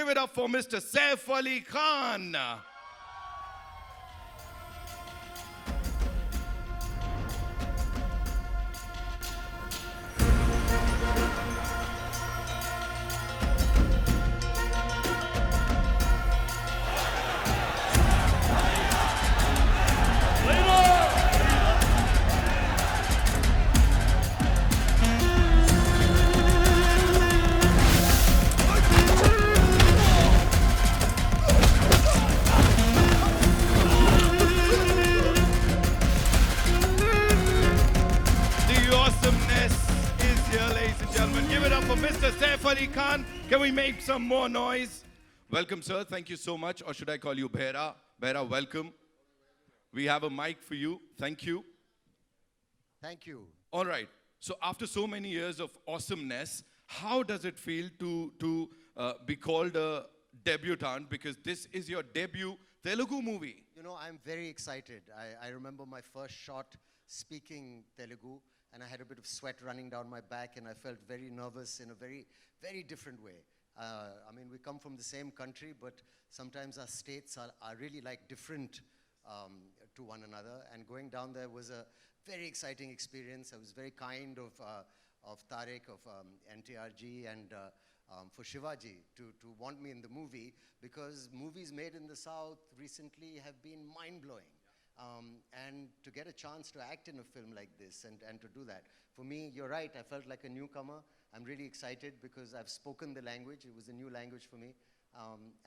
Give it up for Mr. Saif Ali Khan. The awesomeness is here, ladies and gentlemen. Give it up for Mr. Saif Ali Khan. Can we make some more noise? Welcome, sir. Thank you so much. Or should I call you Bhera? Bhera, welcome. We have a mic for you. Thank you. Thank you. All right. So after so many years of awesomeness, how does it feel to be called a debutant? Because this is your debut Telugu movie. You know, I'm very excited. I remember my first shot speaking Telugu, and I had a bit of sweat running down my back, and I felt very nervous in a very, very different way. I mean, we come from the same country, but sometimes our states are really like different to one another. And going down there was a very exciting experience. I was very kind of Tarek, of NTRG, and for Shivaji to want me in the movie, because movies made in the South recently have been mind-blowing. And to get a chance to act in a film like this and to do that, for me, you're right, I felt like a newcomer. I'm really excited because I've spoken the language. It was a new language for me.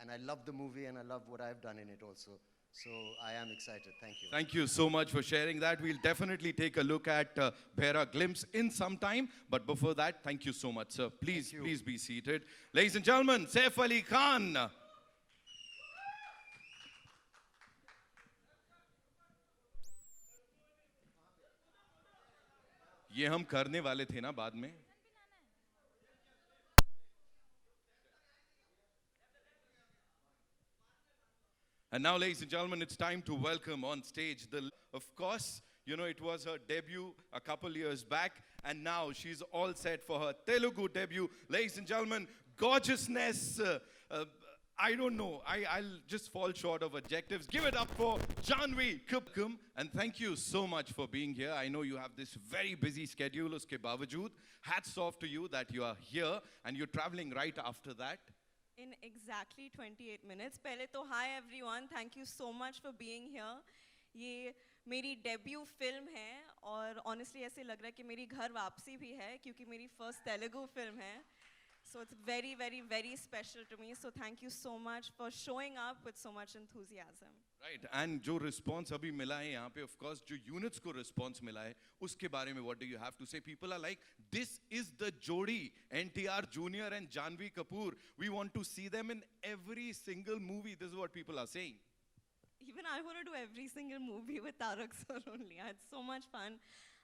And I love the movie, and I love what I've done in it also. So I am excited. Thank you. Thank you so much for sharing that. We'll definitely take a look at Bhera glimpse in some time. But before that, thank you so much, sir. Please be seated. Ladies and gentlemen, Saif Ali Khan. ये हम करने वाले थे ना बाद में. And now, ladies and gentlemen, it's time to welcome on stage of course, you know, it was her debut a couple years back, and now she's all set for her Telugu debut. Ladies and gentlemen, gorgeousness. I don't know. I'll just fall short of adjectives. Give it up for Janhvi Kapoor. And thank you so much for being here. I know you have this very busy schedule. Uske bawajood, hats off to you that you are here and you're traveling right after that. In exactly 28 minutes. पहले तो hi everyone, thank you so much for being here. ये मेरी debut film है और honestly ऐसे लग रहा है कि मेरी घर वापसी भी है क्योंकि मेरी first Telugu film है. So it's very, very, very special to me. So thank you so much for showing up with so much enthusiasm. Right, and जो response अभी मिला है यहाँ पे, of course, जो units को response मिला है, उसके बारे में what do you have to say? People are like, this is the Jodi, NTR Jr. and Janhvi Kapoor. We want to see them in every single movie. This is what people are saying. Even I want to do every single movie with Tarak sir only. I had so much fun.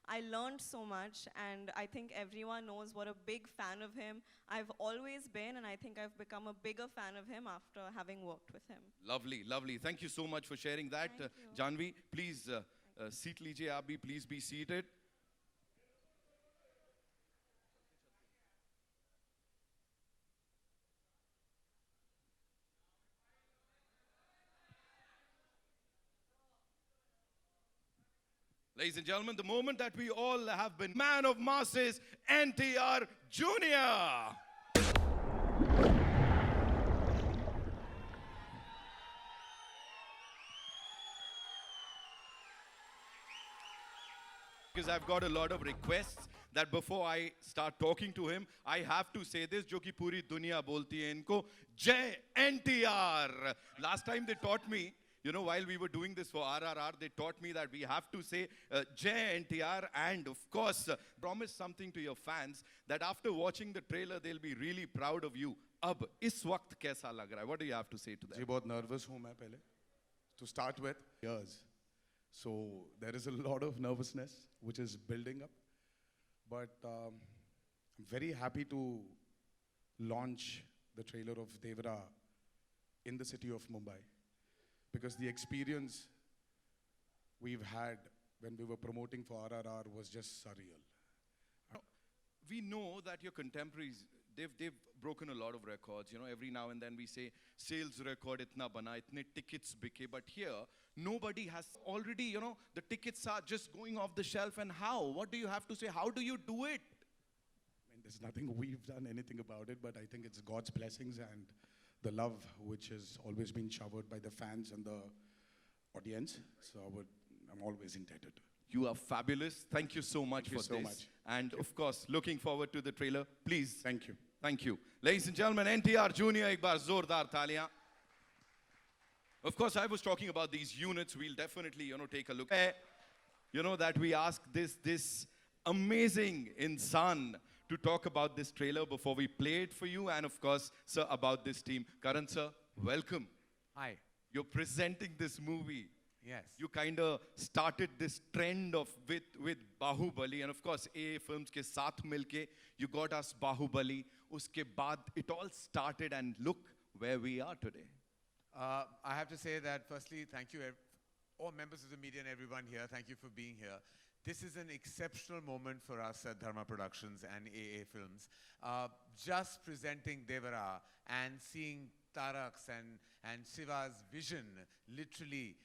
I learned so much, and I think everyone knows what a big fan of him I've always been, and I think I've become a bigger fan of him after having worked with him. Lovely, lovely. Thank you so much for sharing that. Janhvi, please, seat लीजिए आप भी, please be seated. Ladies and gentlemen, the moment that we all have been man of masses, NTR Jr. Because I've got a lot of requests that before I start talking to him, I have to say this, जो कि पूरी दुनिया बोलती है इनको, जय NTR. Last time they taught me, you know, while we were doing this for RRR, they taught me that we have to say Jai NTR, and of course, promise something to your fans that after watching the trailer, they'll be really proud of you. अब इस वक्त कैसा लग रहा है? What do you have to say to them? जी बहुत nervous हूँ मैं पहले. To start with, years. So there is a lot of nervousness which is building up, but I'm very happy to launch the trailer of Devara in the city of Mumbai. Because the experience we've had when we were promoting for RRR was just surreal. We know that your contemporaries they've broken a lot of records. You know, every now and then we say sales record itna bana, itne tickets bike, but here nobody has already. You know, the tickets are just going off the shelf. And how? What do you have to say? How do you do it? I mean, there's nothing we've done anything about it, but I think it's God's blessings and the love which has always been showered by the fans and the audience. So I'm always indebted. You are fabulous. Thank you so much Thank you for so this. much. And of course, looking forward to the trailer. Please. Thank you. Thank you. Ladies and gentlemen, NTR Junior, ek baar zordar taaliyan. Of course, I was talking about these units. We'll definitely, take a look. That we ask this amazing insan to talk about this trailer before we play it for you. And of course, sir, about this team. Karan sir, welcome. Hi. You're presenting this movie. Yes. You kind of started this trend of with Bahubali, and of course AA Films ke saath milke you got us Bahubali. Uske baad it all started, and look where we are today. I have to say that firstly, thank you all members of the media and everyone here. Thank you for being here. This is an exceptional moment for us at Dharma Productions and AA Films. Just presenting Devara and seeing Tarak's and Shiva's vision, literally.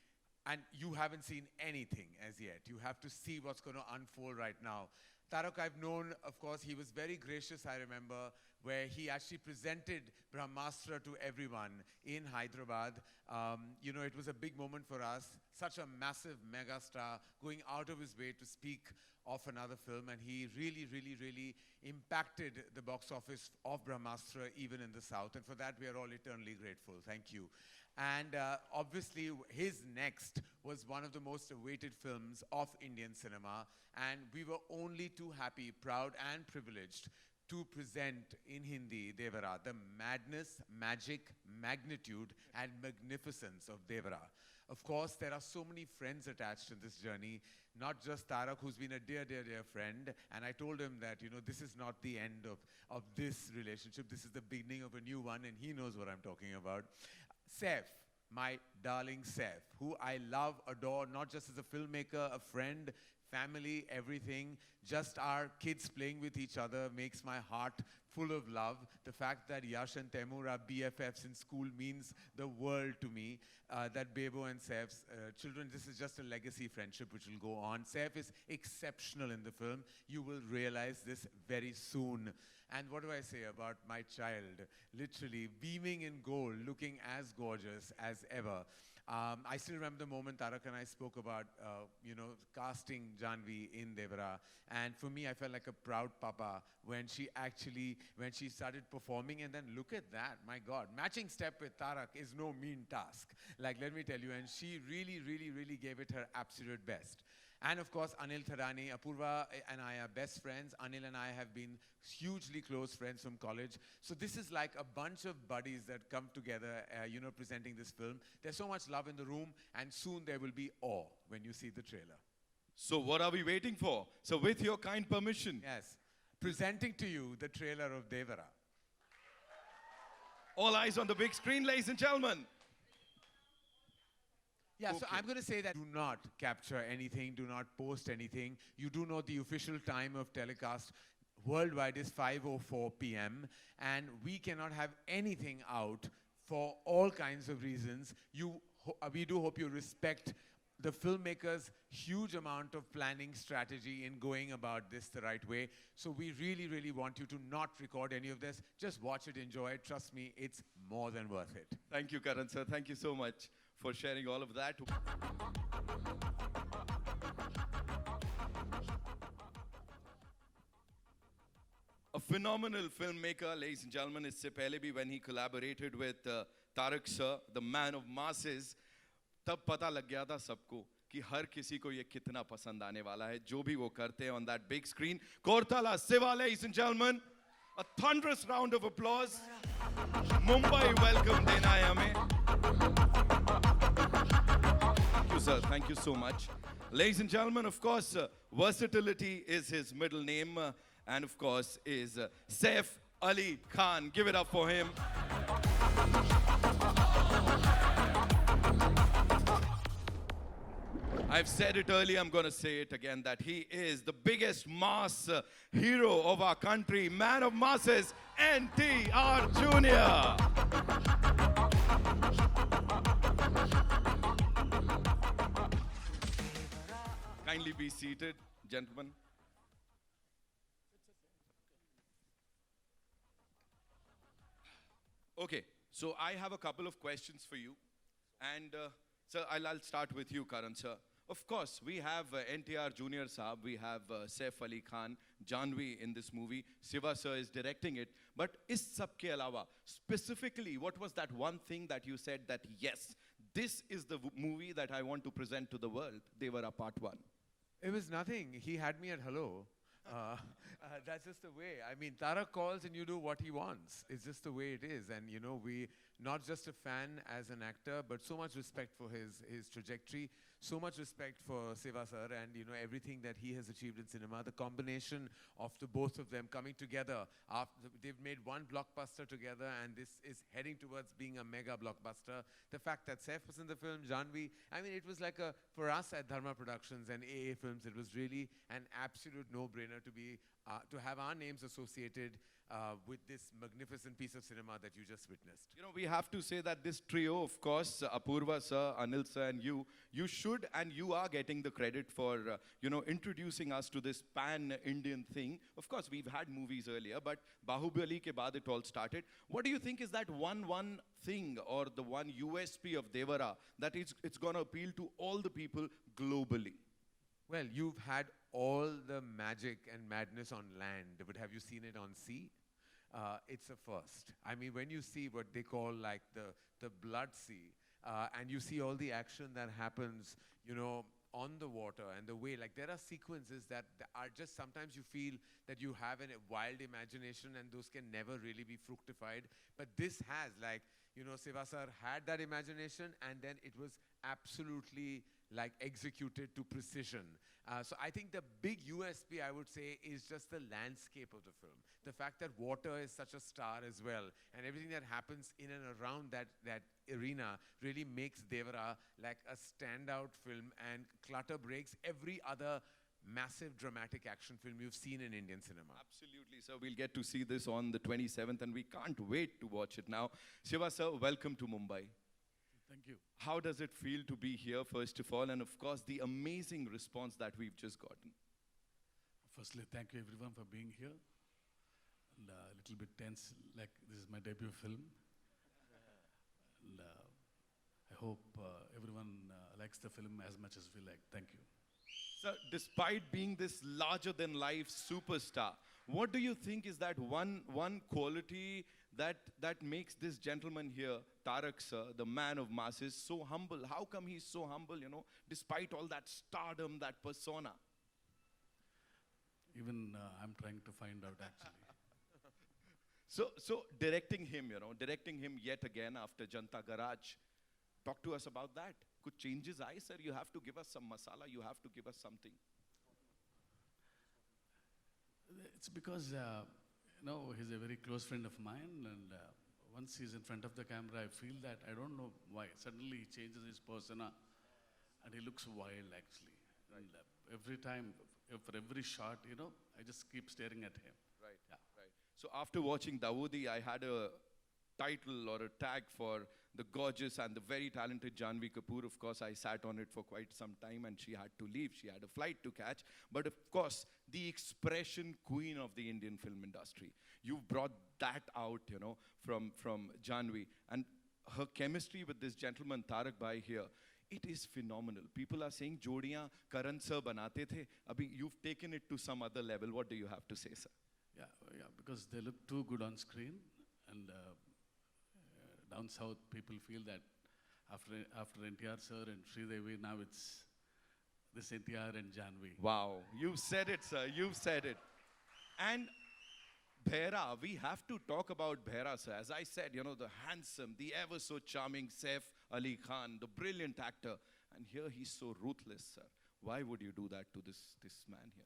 And you haven't seen anything as yet. You have to see what's going to unfold right now. Tarak, I've known, of course, he was very gracious, I remember, where he actually presented Brahmastra to everyone in Hyderabad. It was a big moment for us. Such a massive mega star going out of his way to speak of another film, and he really, really, really impacted the box office of Brahmastra even in the South, and for that we are all eternally grateful. Thank you. And obviously his next was one of the most awaited films of Indian cinema, and we were only too happy, proud and privileged to present in Hindi Devara, the madness, magic, magnitude and magnificence of Devara. Of course, there are so many friends attached in this journey, not just Tarak, who's been a dear, dear, dear friend. And I told him that, this is not the end of this relationship. This is the beginning of a new one, and he knows what I'm talking about. Saif, my darling Saif, who I love, adore, not just as a filmmaker, a friend, family, everything. Just our kids playing with each other makes my heart full of love. The fact that Yash and Taimur are BFFs in school means the world to me. That Bebo and Saif's children, this is just a legacy friendship which will go on. Saif is exceptional in the film. You will realize this very soon. And what do I say about my child? Literally beaming in gold, looking as gorgeous as ever. I still remember the moment Tarak and I spoke about, casting Janvi in Devara. And for me, I felt like a proud papa when she started performing. And then look at that, my God. Matching step with Tarak is no mean task. Like, let me tell you. And she really, really, really gave it her absolute best. And of course, Anil Thadani, Apurva and I are best friends. Anil and I have been hugely close friends from college. So this is like a bunch of buddies that come together, presenting this film. There's so much love in the room, and soon there will be awe when you see the trailer. So what are we waiting for? So with your kind permission, Yes, presenting to you the trailer of Devara. all eyes on the big screen, ladies and gentlemen. Yeah, so Okay. I'm going to say that do not capture anything, do not post anything. You do know the official time of telecast worldwide is 5:04 p.m. and we cannot have anything out for all kinds of reasons. We do hope you respect the filmmakers' huge amount of planning strategy in going about this the right way. So we really, really want you to not record any of this. Just watch it, enjoy it. Trust me, it's more than worth it. Thank you, Karan sir. Thank you so much for sharing all of that. A phenomenal filmmaker, ladies and gentlemen. इससे पहले भी when he collaborated with Tarak sir, the man of masses, तब पता लग गया था सबको कि हर किसी को ये कितना पसंद आने वाला है जो भी वो करते हैं on that big screen. Korthala Siva, ladies and gentlemen, a thunderous round of applause. Mumbai welcome देना है हमें. Thank you, sir. Thank you so much. Ladies and gentlemen, of course, versatility is his middle name, and of course is Saif Ali Khan. Give it up for him. I've said it earlier, I'm going to say it again, that he is the biggest mass hero of our country, man of masses, NTR Jr. Kindly be seated, gentlemen. Okay, so I have a couple of questions for you. And sir, I'll start with you, Karan sir. Of course, we have NTR Junior Saab, we have Saif Ali Khan, Janvi in this movie. Siva sir is directing it. But is sabke alawa, specifically, what was that one thing that you said that yes, this is the movie that I want to present to the world, Devara Part 1? It was nothing. He had me at hello. That's just the way. I mean, Tarak calls and you do what he wants. It's just the way it is. And, you know, we, not just a fan as an actor, but so much respect for his trajectory, so much respect for Siva sir and, you know, everything that he has achieved in cinema. The combination of the both of them coming together. They've made one blockbuster together and this is heading towards being a mega blockbuster. The fact that Saif was in the film, Janvi, I mean, it was like a, for us at Dharma Productions and AA Films, it was really an absolute no-brainer to be, to have our names associated with this magnificent piece of cinema that you just witnessed. You know, we have to say that this trio, of course, Apurva sir, Anil sir, and you should and you are getting the credit for, you know, introducing us to this pan-Indian thing. Of course, we've had movies earlier, but Bahubali ke baad it all started. What do you think is that one thing or the one USP of Devara that it's going to appeal to all the people globally? Well, you've had all the magic and madness on land, but have you seen it on sea? It's a first. I mean, when you see what they call like the blood sea, and you see all the action that happens, you know, on the water and the way, like there are sequences that are just, sometimes you feel that you have a wild imagination and those can never really be fructified. But this has, like, you know, Siva sir had that imagination and then it was absolutely like executed to precision. So I think the big USP, I would say, is just the landscape of the film. The fact that water is such a star as well, and everything that happens in and around that arena really makes Devara like a standout film and clutter breaks every other massive dramatic action film you've seen in Indian cinema. Absolutely, sir. We'll get to see this on the 27th, and we can't wait to watch it now. Shiva sir, welcome to Mumbai. Thank you. How does it feel to be here, first of all, and of course, the amazing response that we've just gotten? Firstly, thank you everyone for being here. And a little bit tense, like this is my debut film. And I hope everyone likes the film as much as we like. Thank you. Sir, despite being this larger-than-life superstar, what do you think is that one quality that makes this gentleman here, Tarak sir, the man of masses, so humble? How come he's so humble, you know, despite all that stardom, that persona? Even I'm trying to find out actually. So directing him, you know, directing him yet again after Janta Garage, talk to us about that. Could changes I, sir? You have to give us some masala, you have to give us something. It's because, you know, he's a very close friend of mine, and once he's in front of the camera, I feel that, I don't know why, suddenly he changes his persona, and he looks wild actually. And every time, for every shot, you know, I just keep staring at him. Right, Yeah. right. So after watching Dawoodi, I had a title or a tag for the gorgeous and the very talented Janvi Kapoor. Of course, I sat on it for quite some time and she had to leave. She had a flight to catch. But of course, the expression queen of the Indian film industry. You've brought that out, you know, from Janvi. And her chemistry with this gentleman, Tarak Bhai here, it is phenomenal. People are saying, Jodiyan Karan sir banate the. Abhi, you've taken it to some other level. What do you have to say, sir? Yeah, because they look too good on screen, and down south people feel that after NTR sir and Sridevi, now it's this NTR and Janvi. Wow, you've said it, sir. You've said it. And Bhaira, we have to talk about Bhaira, sir. As I said, you know, the handsome, the ever so charming Saif Ali Khan, the brilliant actor. And here he's so ruthless, sir. Why would you do that to this man here?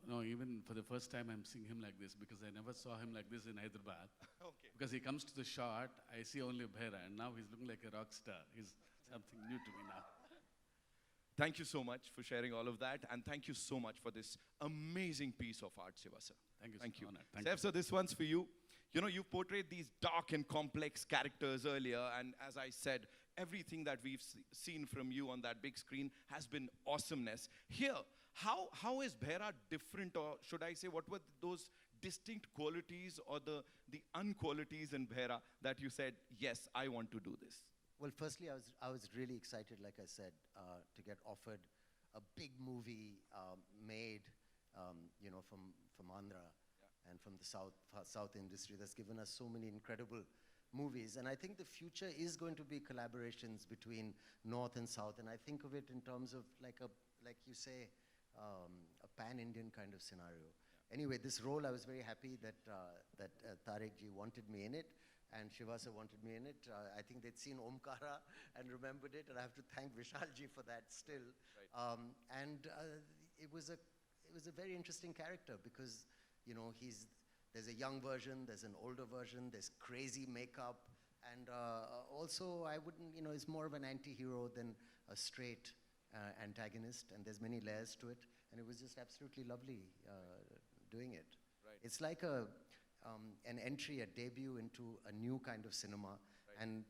No, even for the first time I'm seeing him like this, because I never saw him like this in Hyderabad. Okay. Because he comes to the shot, I see only Bhaira, and now he's looking like a rock star. He's something new to me now. Thank you so much for sharing all of that, and thank you so much for this amazing piece of art, Shiva sir. Thank you, Thank sir. you. Honored. Thank Saif, sir, this one's for you. You know, you portrayed these dark and complex characters earlier, and as I said, everything that we've seen from you on that big screen has been awesomeness. Here, how is Bhaira different, or should I say, what were those distinct qualities or the unqualities in Bhaira that you said, yes, I want to do this? Well, firstly, I was really excited, like I said, to get offered a big movie made, you know, from Andhra and from the South industry that's given us so many incredible movies. And I think the future is going to be collaborations between North and South. And I think of it in terms of like you say, a pan-Indian kind of scenario. Anyway, this role, I was very happy that Tariq ji wanted me in it, and Shiva sir wanted me in it. I think they'd seen Omkara and remembered it, and I have to thank Vishal ji for that still. It was a very interesting character because, you know, there's a young version, there's an older version, there's crazy makeup, and also I wouldn't, you know, it's more of an anti-hero than a straight antagonist, and there's many layers to it, and it was just absolutely lovely doing it. Right. It's like an entry, a debut into a new kind of cinema, and,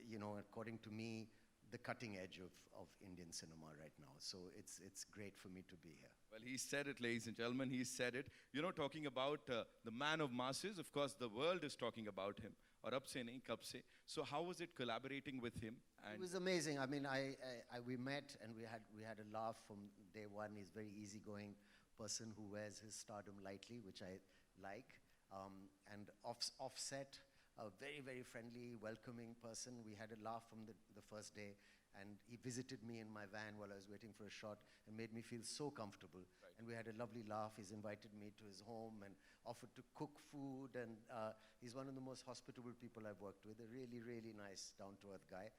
you know, according to me, the cutting edge of Indian cinema right now. So it's great for me to be here. Well, he said it, ladies and gentlemen, he said it. You know, talking about the man of masses, of course, the world is talking about him. Aur ab se nahi, kab se. So how was it collaborating with him? It was amazing. I mean, we met and we had a laugh from day one. He's a very easygoing person who wears his stardom lightly, which I like. And offset, a very, very friendly, welcoming person. We had a laugh from the first day, and he visited me in my van while I was waiting for a shot and made me feel so comfortable. Right. And we had a lovely laugh. He's invited me to his home and offered to cook food, and he's one of the most hospitable people I've worked with, a really, really nice, down-to-earth guy.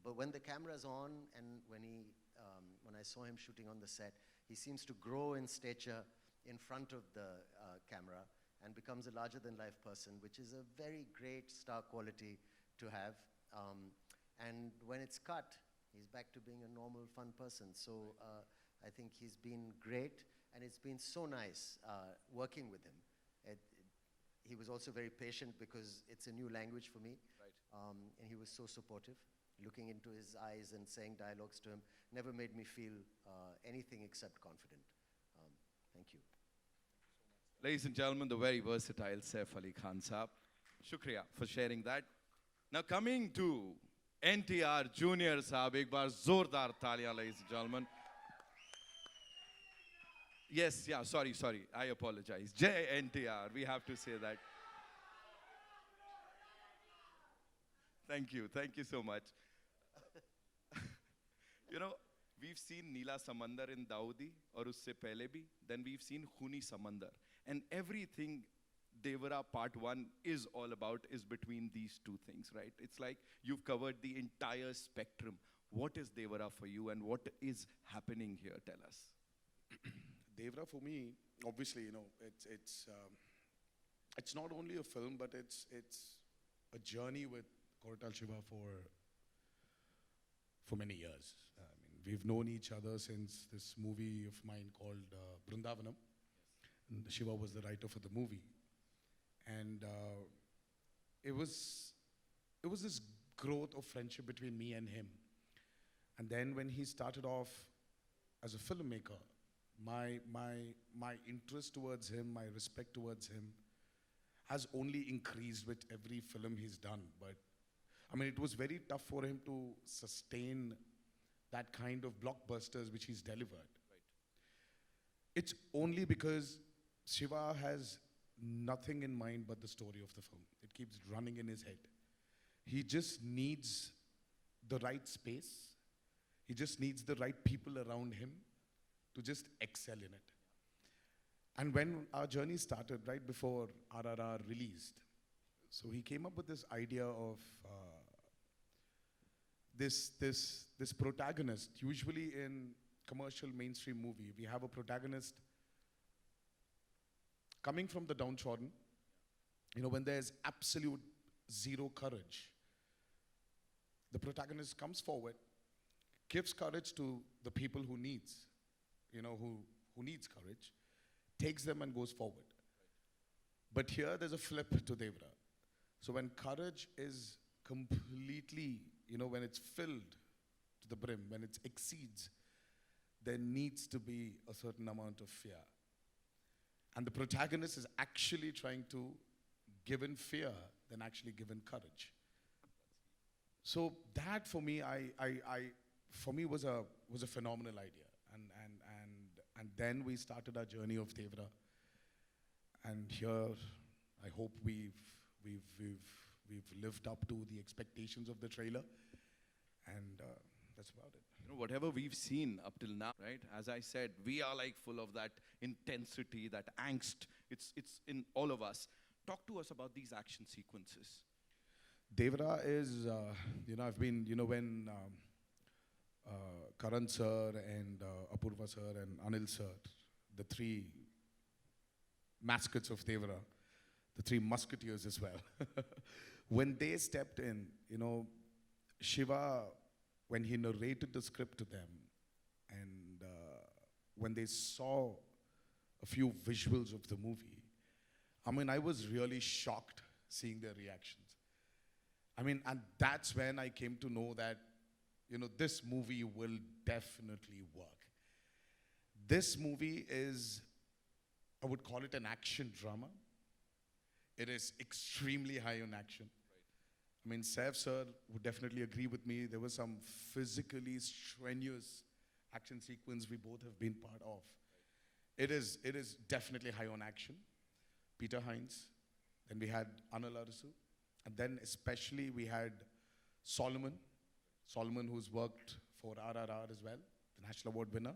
But when the camera's on and when I saw him shooting on the set, he seems to grow in stature in front of the camera and becomes a larger-than-life person, which is a very great star quality to have. And when it's cut, he's back to being a normal, fun person. So I think he's been great, and it's been so nice working with him. He was also very patient because it's a new language for me. Right. And he was so supportive. Looking into his eyes and saying dialogues to him never made me feel anything except confident. Thank you. Ladies and gentlemen, the very versatile Saif Ali Khan Saab. Shukriya for sharing that. Now coming to NTR Junior Saab, ek baar zordar taaliyan, ladies and gentlemen. Yes, yeah, sorry, I apologize. Jai NTR, we have to say that. Thank you so much. You know, we've seen Neela Samandar in Daudi, or usse pehle bhi. Then we've seen Khuni Samandar. And everything Devara Part 1 is all about is between these two things, right? It's like you've covered the entire spectrum. What is Devara for you, and what is happening here? Tell us. Devra, for me, obviously, you know, it's not only a film, but it's a journey with Koratal Shiva for many years. I mean, we've known each other since this movie of mine called Brindavanam. And Shiva was the writer for the movie, and it was this growth of friendship between me and him. And then when he started off as a filmmaker, my interest towards him, my respect towards him, has only increased with every film he's done. But I mean, it was very tough for him to sustain that kind of blockbusters which he's delivered. Right. It's only because Shiva has nothing in mind but the story of the film. It keeps running in his head. He just needs the right space. He just needs the right people around him to just excel in it. And when our journey started, right before RRR released, so he came up with this idea of this protagonist. Usually in commercial mainstream movie, we have a protagonist coming from the downtrodden, you know, when there's absolute zero courage. The protagonist comes forward gives courage to the people who needs, who needs courage, takes them and goes forward. But here there's a flip to Devra. So when courage is completely, when it's filled to the brim, when it exceeds, there needs to be a certain amount of fear. And the protagonist is actually trying to give in fear than actually give in courage. So that for me, for me was a phenomenal idea. And then we started our journey of Devra. And here, I hope we've lived up to the expectations of the trailer. And that's about it. Whatever we've seen up till now, right? As I said, we are like full of that intensity, that angst. It's in all of us. Talk to us about these action sequences. Devra is, I've been, when Karan sir and Apurva sir and Anil sir, the three mascots of Devra, the three musketeers as well, when they stepped in, Shiva, when he narrated the script to them, and when they saw a few visuals of the movie, I was really shocked seeing their reactions. And that's when I came to know that, this movie will definitely work. This movie is, I would call it an action drama. It is extremely high on action. Saif sir would definitely agree with me. There was some physically strenuous action sequence we both have been part of. It is definitely high on action. Peter Hines, then we had Anil Arasu, and then especially we had Solomon, who's worked for RRR as well, the National Award winner.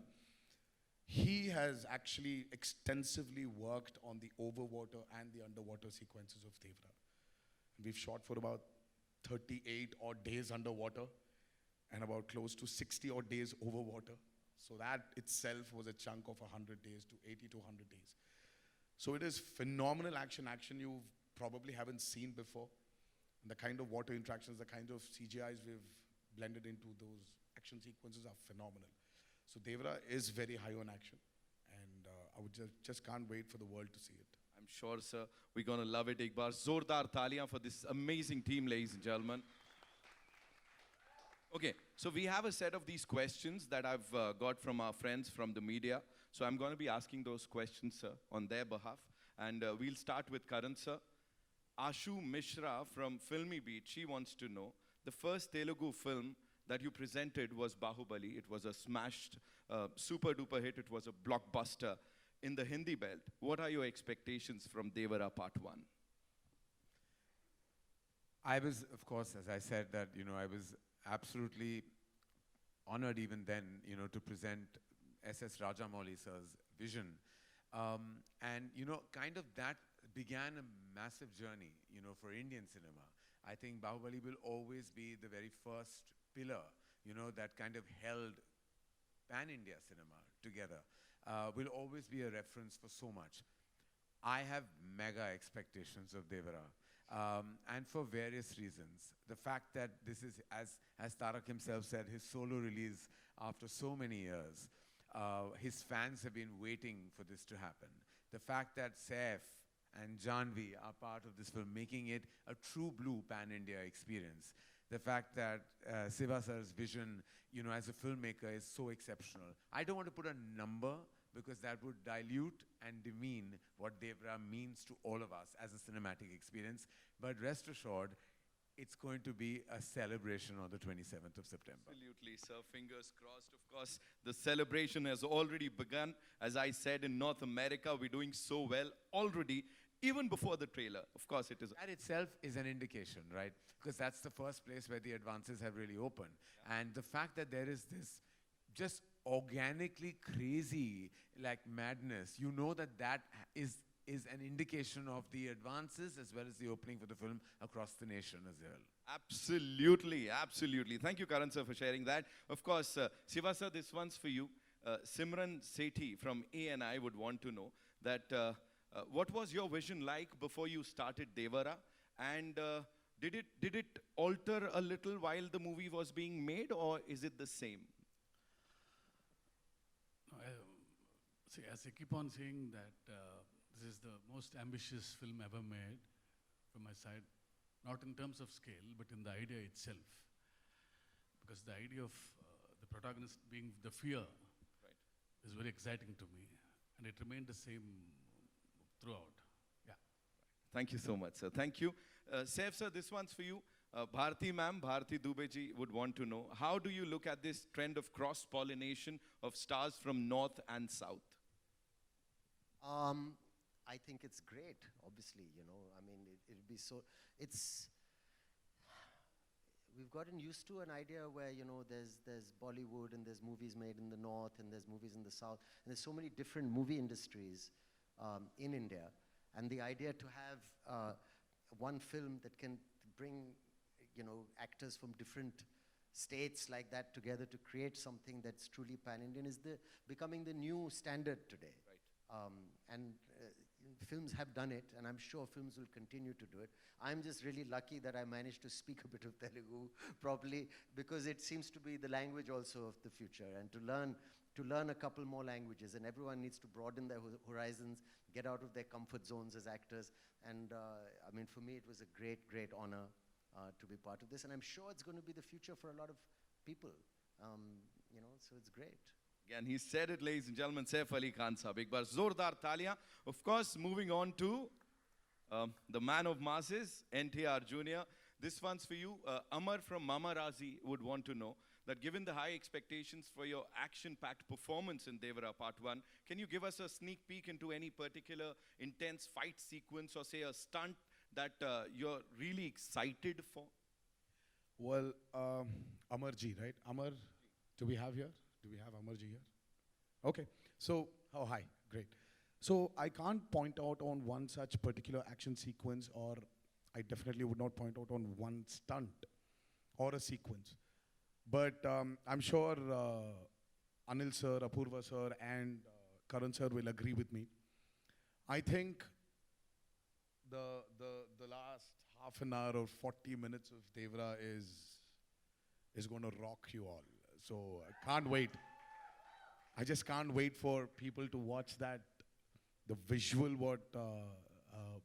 He has actually extensively worked on the overwater and the underwater sequences of Devra. We've shot for about 38 odd days underwater and about close to 60 odd days over water. So that itself was a chunk of 100 days to 80 to 100 days. So it is phenomenal action you probably haven't seen before. And the kind of water interactions, the kind of CGIs we've blended into those action sequences are phenomenal. So Devra is very high on action. And I would just can't wait for the world to see it. I'm sure, sir, we're going to love it. Ek baar zordar taliyan for this amazing team, ladies and gentlemen. Okay, so we have a set of these questions that I've got from our friends from the media. So I'm going to be asking those questions, sir, on their behalf. And we'll start with Karan, sir. Ashu Mishra from Filmy Beat, she wants to know, the first Telugu film that you presented was Bahubali. It was a smashed, super duper hit. It was a blockbuster in the Hindi belt. What are your expectations from Devara Part 1? I was, of course, as I said, that, I was absolutely honored even then, to present S.S. Rajamouli sir's vision. And, kind of that began a massive journey, for Indian cinema. I think Bahubali will always be the very first pillar, that kind of held pan-India cinema together. Will always be a reference for so much. I have mega expectations of Devara, and for various reasons. The fact that this is, as Tarak himself said, his solo release after so many years. His fans have been waiting for this to happen. The fact that Saif and Janvi are part of this film, making it a true blue pan-India experience. The fact that Siva sir's vision, as a filmmaker is so exceptional. I don't want to put a number because that would dilute and demean what Devra means to all of us as a cinematic experience. But rest assured, it's going to be a celebration on the 27th of September. Absolutely, sir. Fingers crossed. Of course, the celebration has already begun. As I said, in North America, we're doing so well already, even before the trailer. Of course, it is. That itself is an indication, right? Because that's the first place where the advances have really opened. Yeah. And the fact that there is this just organically crazy, like madness, that is an indication of the advances as well as the opening for the film across the nation as well. Absolutely, absolutely. Thank you, Karan sir, for sharing that. Of course, Siva sir, this one's for you. Simran Sethi from ANI would want to know that what was your vision like before you started Devara, and did it alter a little while the movie was being made, or is it the same? See, as I keep on saying that this is the most ambitious film ever made from my side, not in terms of scale, but in the idea itself. Because the idea of the protagonist being the fear is very exciting to me, and it remained the same throughout. Yeah. Thank you so much, sir. Thank you. Saif, sir, this one's for you. Bharti ma'am, Bharti Dubeji would want to know, how do you look at this trend of cross-pollination of stars from north and south? I think it's great, obviously, you know. I mean, it'll be so, it's, we've gotten used to an idea where, you know, there's Bollywood and there's movies made in the north and there's movies in the south. And there's so many different movie industries in India. And the idea to have one film that can bring, you know, actors from different states like that together to create something that's truly pan-Indian is becoming the new standard today. And films have done it, and I'm sure films will continue to do it. I'm just really lucky that I managed to speak a bit of Telugu properly, because it seems to be the language also of the future, and to learn a couple more languages, and everyone needs to broaden their horizons, get out of their comfort zones as actors. And I mean, for me, it was a great, great honor to be part of this, and I'm sure it's going to be the future for a lot of people, you know, so it's great. Again, he said it, ladies and gentlemen, Saif Ali Khan Sahab. Ek baar zordar taliyan. Of course, moving on to the man of masses, NTR Jr. This one's for you. Amar from Mama Razi would want to know that given the high expectations for your action-packed performance in Devara Part 1, can you give us a sneak peek into any particular intense fight sequence or say a stunt that you're really excited for? Well, Amarji, right? Amar, do we have here? Do we have Amarji here? Okay. So, oh, hi. Great. So, I can't point out on one such particular action sequence, or I definitely would not point out on one stunt or a sequence. But I'm sure Anil sir, Apurva sir, and Karan sir will agree with me. I think the last half an hour or 40 minutes of Devara is going to rock you all. So I can't wait. I just can't wait for people to watch that, the visual what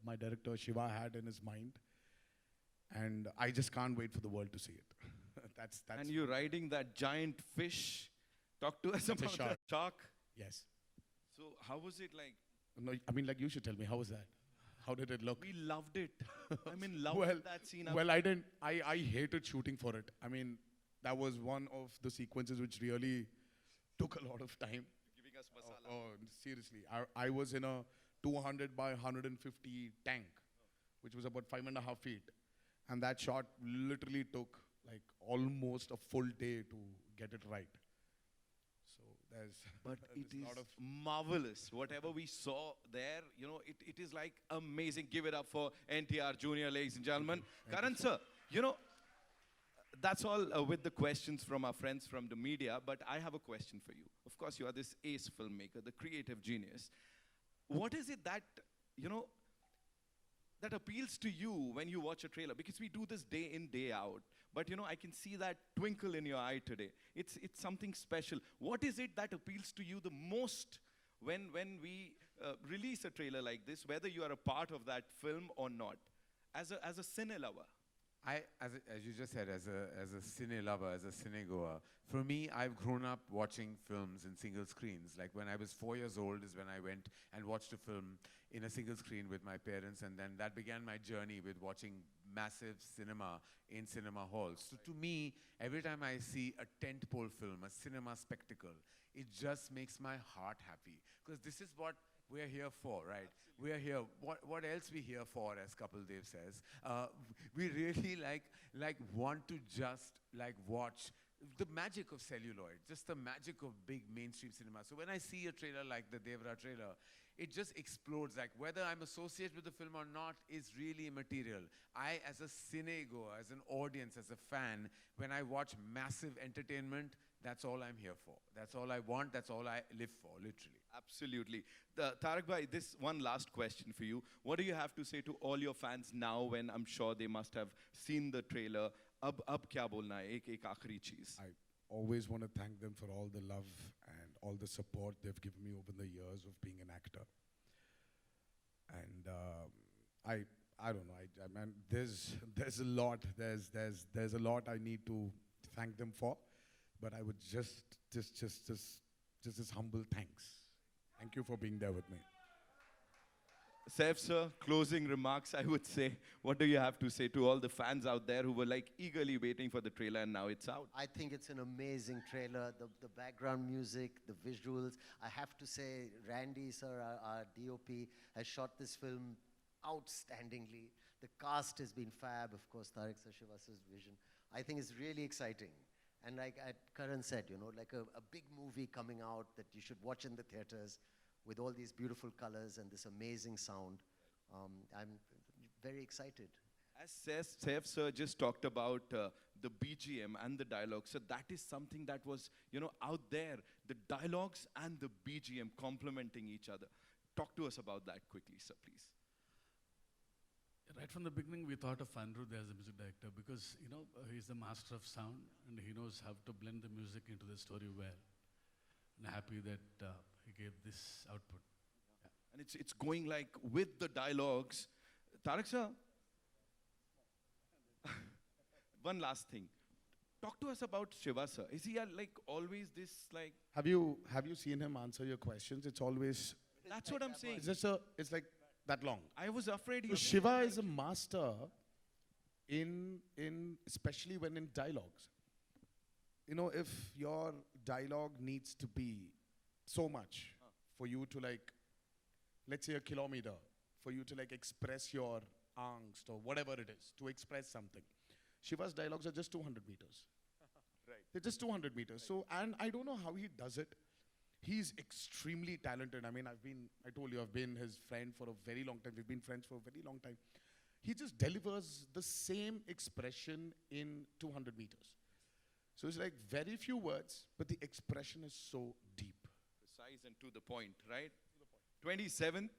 my director Shiva had in his mind. And I just can't wait for the world to see it. that's And you're riding that giant fish. Talk to us about shark. the shark. Yes. So how was it like? No, I mean, like, you should tell me, how was that? How did it look? We loved it. I mean, loved Well, that scene. well, I didn't. I hated shooting for it. I mean, that was one of the sequences which really took a lot of time. Giving us masala. Oh, seriously. I was in a 200 by 150 tank, which was about 5.5 feet. And that shot literally took like almost a full day to get it right. So there's But it there's a is lot of marvelous. Whatever we saw there, you know, it is like amazing. Give it up for NTR Jr., ladies and gentlemen. Karan sir, you know, that's all with the questions from our friends from the media, but I have a question for you. Of course, you are this ace filmmaker, the creative genius. What is it that, you know, that appeals to you when you watch a trailer? Because we do this day in, day out. But, you know, I can see that twinkle in your eye today. It's something special. What is it that appeals to you the most when we release a trailer like this, whether you are a part of that film or not, as a cine lover? As you just said, as a cine lover, as a cinegoer, for me, I've grown up watching films in single screens. Like when I was 4 years old is when I went and watched a film in a single screen with my parents, and then that began my journey with watching massive cinema in cinema halls. So to me, every time I see a tentpole film, a cinema spectacle, it just makes my heart happy. Because this is what we're here for, right? We're here. What else we here for, as Kapil Dev says? We really want to just watch the magic of celluloid, just the magic of big mainstream cinema. So when I see a trailer like the Devara trailer, it just explodes. Like whether I'm associated with the film or not is really immaterial. I, as a cinegoer, as an audience, as a fan, when I watch massive entertainment, that's all I'm here for. That's all I want. That's all I live for, literally. Absolutely. Tarak bhai, this one last question for you. What do you have to say to all your fans now when I'm sure they must have seen the trailer? Ab kya bolna hai? Ek aakhri cheez. I always want to thank them for all the love and all the support they've given me over the years of being an actor. And I don't know. I mean, there's a lot. There's a lot I need to thank them for, but I would just this humble thanks. Thank you for being there with me. Saif sir, closing remarks, I would say. What do you have to say to all the fans out there who were like eagerly waiting for the trailer and now it's out? I think it's an amazing trailer. The background music, the visuals. I have to say, Randy, sir, our DOP, has shot this film outstandingly. The cast has been fab, of course, Tarak Sashivasa's vision. I think it's really exciting. And like Karan said, you know, like a big movie coming out that you should watch in the theaters with all these beautiful colors and this amazing sound. I'm very excited. As Saif sir just talked about the BGM and the dialogue, so that is something that was, you know, out there. The dialogues and the BGM complementing each other. Talk to us about that quickly, sir, please. Right from the beginning, we thought of Anirudh as a music director because, you know, he's the master of sound and he knows how to blend the music into the story well. And happy that he gave this output. And it's going like with the dialogues. Tarak sir, one last thing. Talk to us about Shiva sir. Is he like always this like? Have you seen him answer your questions? It's always That's what I'm saying. it's like that long. I was afraid he So was Shiva is a master in especially when in dialogues. You know, if your dialogue needs to be so much for you to like, let's say a kilometer, for you to like express your angst or whatever it is, to express something. Shiva's dialogues are just 200 meters. Right. They're just 200 meters. So, and I don't know how he does it. He's extremely talented. I mean, I told you, I've been his friend for a very long time. We've been friends for a very long time. He just delivers the same expression in 200 meters. So it's like very few words, but the expression is so deep. precise and to the point, right? 27th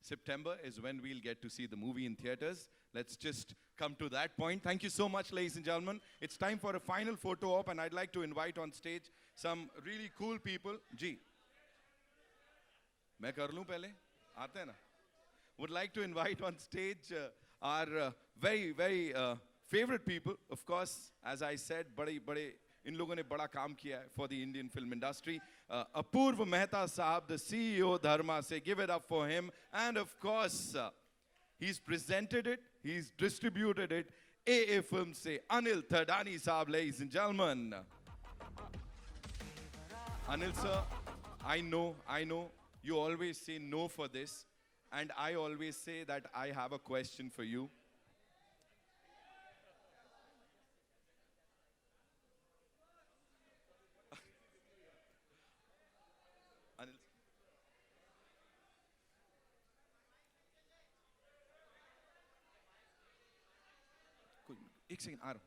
September is when we'll get to see the movie in theaters. Let's just come to that point. Thank you so much, ladies and gentlemen. It's time for a final photo op, and I'd like to invite on stage some really cool people. Ji. मैं कर लूं पहले आते हैं ना would like to invite on stage our very favorite people. Of course, as I said, बड़े इन लोगों ने बड़ा काम किया है for the Indian film industry. Apurva Mehta Sahab, the CEO Dharma, say give it up for him. And of course, he's presented it, he's distributed it. AA Films say Anil Thadani Sahab, ladies and gentlemen. Anil sir, I know, you always say no for this. And I always say that I have a question for you. Anil. एक second आ रहा हूँ.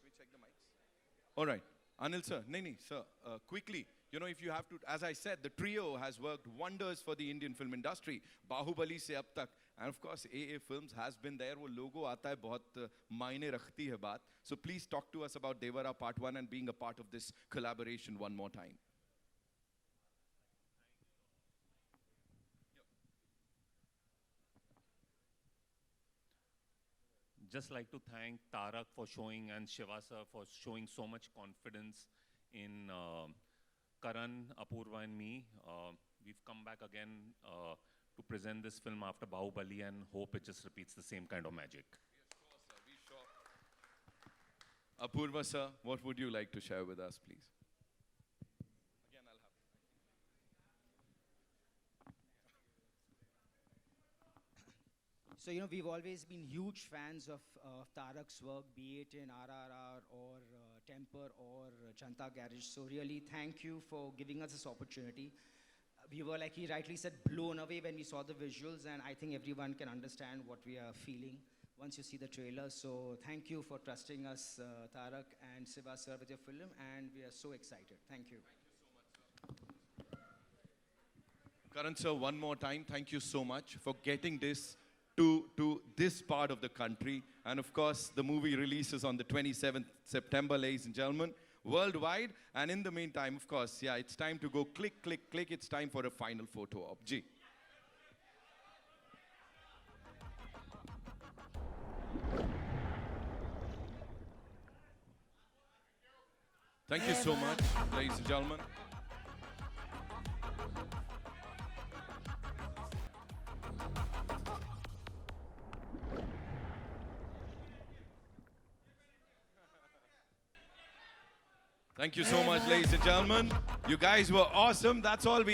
Can we check the mics? All right. Anil sir, nahi, sir, quickly, you know, if you have to, as I said, the trio has worked wonders for the Indian film industry. Bahubali se ab tak, and of course, AA Films has been there. वो logo आता है, बहुत मायने रखती है बात. So please talk to us about Devara Part 1 and being a part of this collaboration one more time. Just like to thank Tarak for showing and Shiva sir for showing so much confidence in Karan, Apurva and me. We've come back again to present this film after Bahubali and hope it just repeats the same kind of magic. Apurva sir, what would you like to share with us, please? Again, I'll have. So, you know, we've always been huge fans of Tarak's work, be it in RRR or Temper or Janta Garage. So really, thank you for giving us this opportunity. We were, like he rightly said, blown away when we saw the visuals, and I think everyone can understand what we are feeling once you see the trailer. So thank you for trusting us, Tarak and Shiva sir, with your film, and we are so excited. Thank you. Karan sir, one more time, thank you so much for getting this to this part of the country. And of course, the movie releases on the 27th September, ladies and gentlemen. worldwide. And in the meantime, of course, yeah, it's time to go click, click, click. It's time for a final photo op. Ji. Thank you so much, ladies and gentlemen. Thank you so much, ladies and gentlemen. You guys were awesome. That's all we